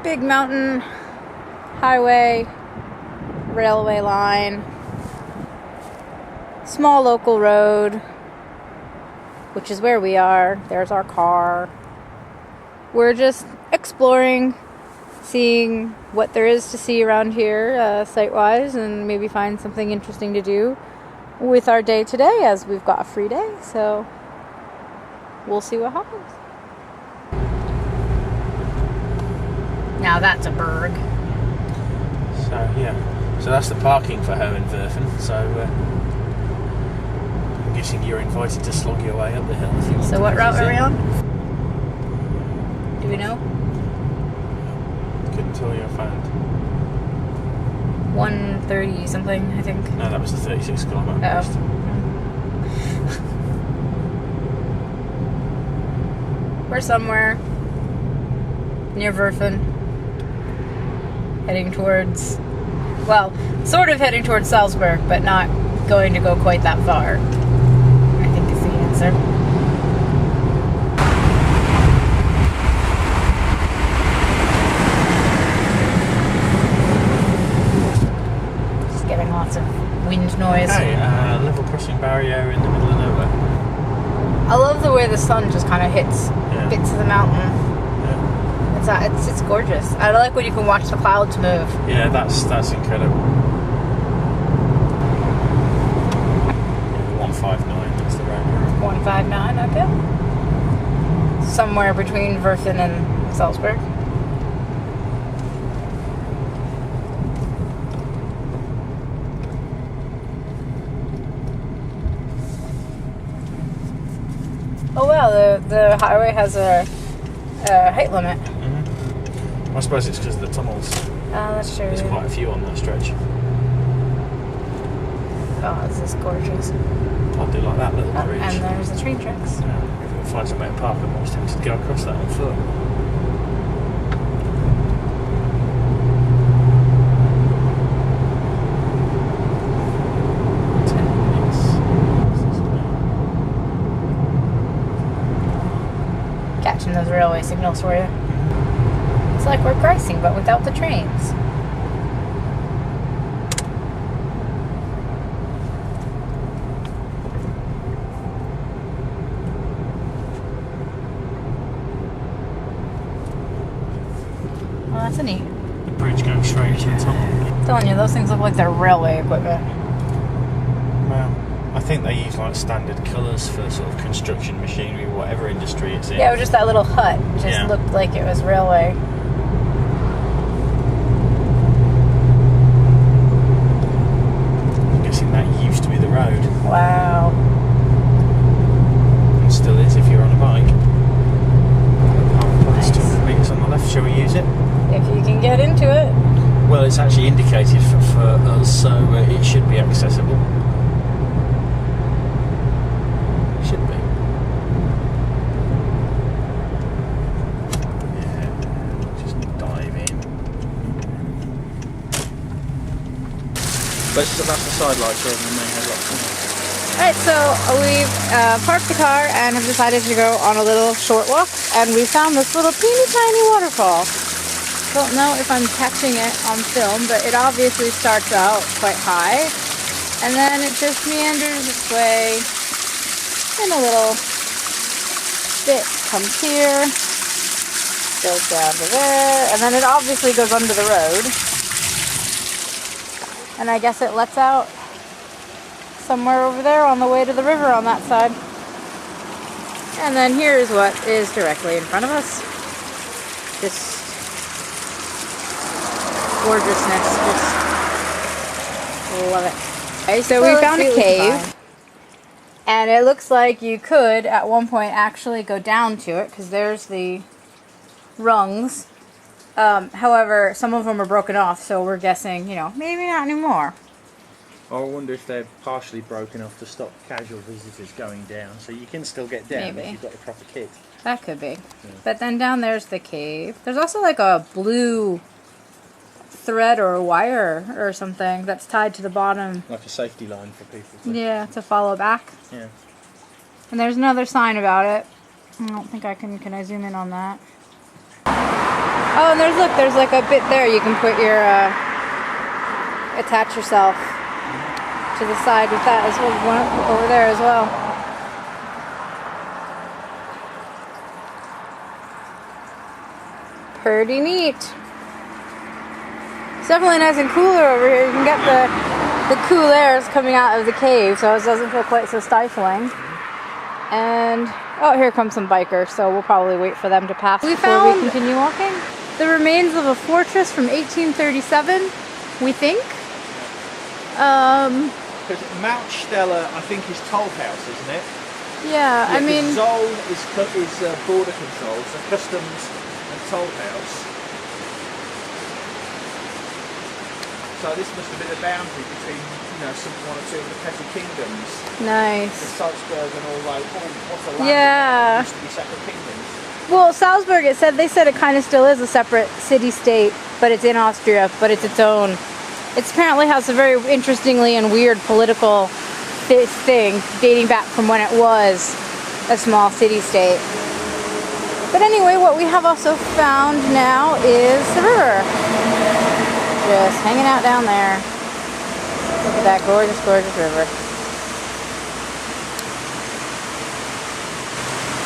big mountain, highway, railway line, small local road, which is where we are. There's our car. We're just exploring, seeing what there is to see around here, site-wise, and maybe find something interesting to do with our day today, as we've got a free day, so we'll see what happens. Now that's a berg. So yeah, so that's the parking for Pfarrwerfen. So I'm guessing you're invited to slog your way up the hill if you want. So what route are we on? Do we know? Couldn't tell you offhand. 130 something, I think. No, that was the 36 kilometre coast. We're somewhere near Werfen, heading towards, well, sort of heading towards Salzach, but not going to go quite that far, I think is the answer. Just getting lots of wind noise. Hey, level crossing barrier in the middle of nowhere. I love the way the sun just kind of hits bits of the mountain. Yeah. It's gorgeous. I like when you can watch the clouds move. Yeah, that's incredible. 159, that's the road. 159, okay. Somewhere between Werfen and Salzach. Oh wow, the highway has a height limit. Mm-hmm. I suppose it's because of the tunnels. Oh, that's true. There's quite a few on that stretch. Oh, this is gorgeous. I do like that little bridge. And there's the train tracks. Yeah, if we find somewhere to park, I'm always tempted to go across that on foot. Catching those railway signals for you. It's like we're pricing, but without the trains. Well, that's a neat. The bridge goes straight to the top. I'm telling you, those things look like they're railway equipment. Well, I think they use like standard colours for sort of construction machinery, whatever industry it's in. Yeah, it was just that little hut. Just looked like it was railway. I'm guessing that used to be the road. Wow. And still is if you're on a bike. It's 200 metres on the left, shall we use it? If you can get into it. Well, it's actually indicated for us, so it should be accessible. Should be. Yeah, just dive in. But that's the side lights rather than the main headlights. Alright, so we've parked the car and have decided to go on a little short walk, and we found this little teeny tiny waterfall. Don't know if I'm catching it on film, but it obviously starts out quite high, and then it just meanders its way in a little bit, comes here, goes down to there, and then it obviously goes under the road, and I guess it lets out somewhere over there on the way to the river on that side. And then here's what is directly in front of us. Just gorgeousness. Just love it. Okay, so we found a cave. And it looks like you could, at one point, actually go down to it, because there's the rungs. However, some of them are broken off, so we're guessing, maybe not anymore. I wonder if they're partially broken off to stop casual visitors going down, so you can still get down if you've got the proper kit. That could be. Yeah. But then down there's the cave. There's also like a blue thread or wire or something that's tied to the bottom. Like a safety line for people to follow back. Yeah. And there's another sign about it. I don't think I can I zoom in on that? Oh, and there's like a bit there you can put your, attach yourself to the side with that as well, one over there as well. Pretty neat. It's definitely nice and cooler over here. You can get the cool airs coming out of the cave, so it doesn't feel quite so stifling. And oh, here comes some bikers, so we'll probably wait for them to pass before we continue walking. The remains of a fortress from 1837, we think. Because Mount Stella, I think, is toll house, isn't it? Yeah, I mean... Zoll is border control, so customs and toll house. So this must have been a boundary between, one or two of the petty kingdoms. Nice. The Salzburg and all like, what's the land? Yeah. Used to be separate kingdoms. Well, Salzburg, they said it kind of still is a separate city-state, but it's in Austria, but it's its own. It apparently has a very interestingly and weird political thing dating back from when it was a small city-state. But anyway, what we have also found now is the river. Just hanging out down there. Look at that gorgeous, gorgeous river.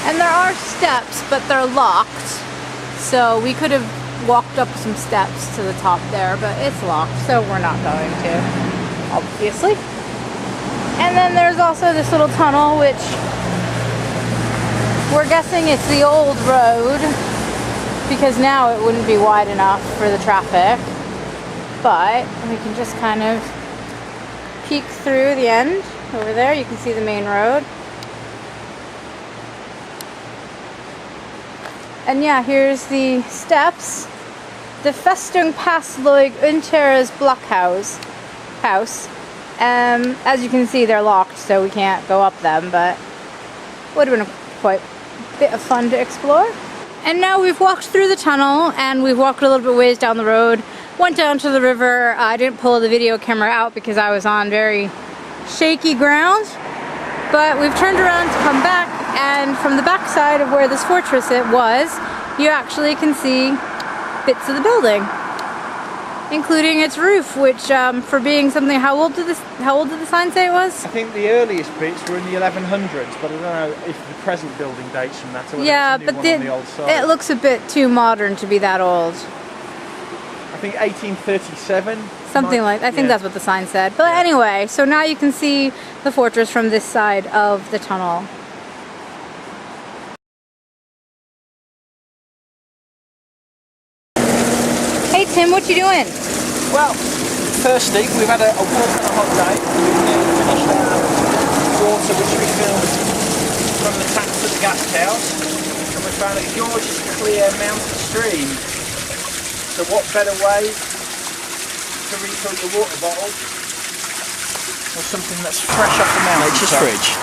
And there are steps, but they're locked. So we could have walked up some steps to the top there, but it's locked, so we're not going to, obviously. And then there's also this little tunnel, which we're guessing it's the old road, because now it wouldn't be wide enough for the traffic. But we can just kind of peek through the end. Over there, you can see the main road. And yeah, here's the steps. The Festung Passloig Unteres Blockhaus house. As you can see, they're locked, so we can't go up them, but would have been quite a bit of fun to explore. And now we've walked through the tunnel, and we've walked a little bit ways down the road. Went down to the river. I didn't pull the video camera out because I was on very shaky ground. But we've turned around to come back, and from the back side of where this fortress it was, you actually can see bits of the building, including its roof, which for being something, how old did the sign say it was? I think the earliest bits were in the 1100s, but I don't know if the present building dates from that or yeah, it's a new but one on the old side. It looks a bit too modern to be that old. I think 1837. I think that's what the sign said. But anyway, so now you can see the fortress from this side of the tunnel. Hey Tim, what you doing? Well, firstly, we've had a warm and a hot day. We've finished our water which we filled from the tap to the gas cows, and we found a gorgeous clear mountain stream. So what better way to refill your water bottle or something that's fresh off the mountain? Nature's fridge.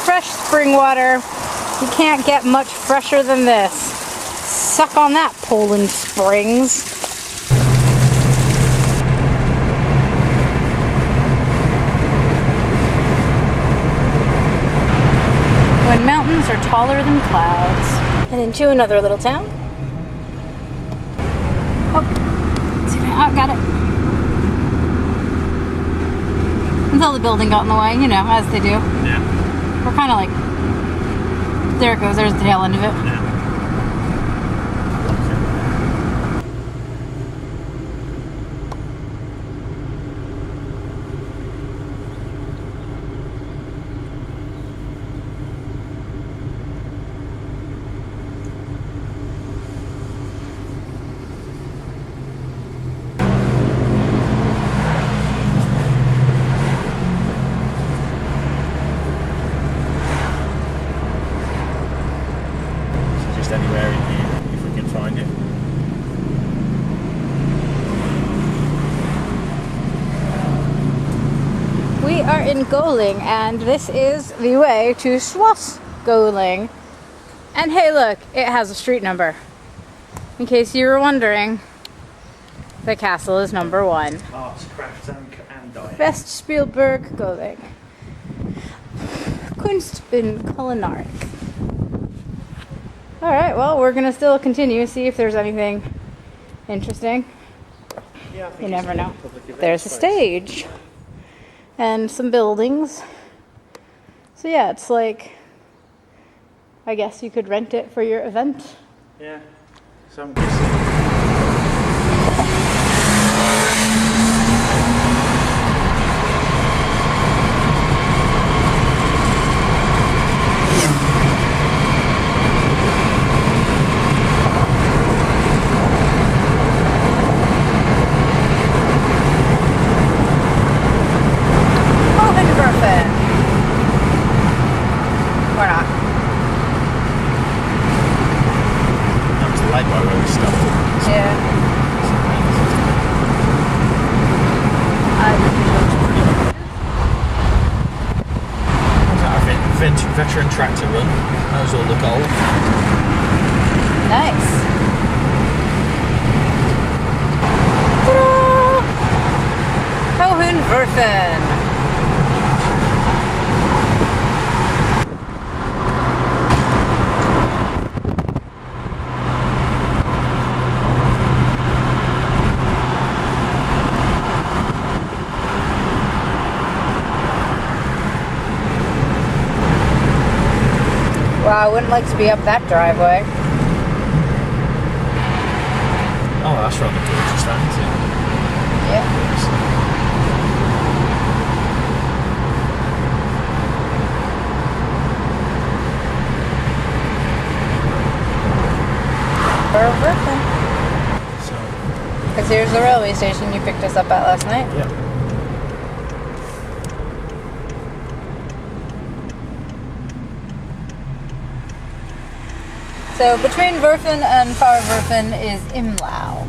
Fresh spring water. You can't get much fresher than this. Suck on that, Poland Springs. When mountains are taller than clouds. And into another little town. Oh, got it. Until the building got in the way, as they do. Yeah. We're kind of like, there it goes, there's the tail end of it. Yeah. Anywhere in here, if we can find it. We are in Golling, and this is the way to Schloss Golling. And hey look, it has a street number. In case you were wondering, the castle is number 1. Arts, crafts and diet. Westspielberg Golling. Kunst und Kulinarik. All right, well, we're gonna still continue, see if there's anything interesting. Yeah, I think You it's never more know. of a public event There's a space. stage and some buildings. So yeah, it's like, I guess you could rent it for your event. Yeah. So I'm guessing. Hohenwerfen. Or not. That was the lake where we stopped. Yeah. Veteran tractor run. That was all the gold. Nice. Ta-da! Hohenwerfen. Wow, I wouldn't like to be up that driveway. Oh, that's rather gorgeous, that, isn't it? Yeah. Pfarrwerfen. So, Because here's the railway station you picked us up at last night. yeah. So between Werfen and Pfarrwerfen is Imlau.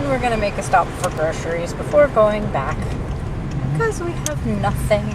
We're gonna make a stop for groceries before going back because we have nothing.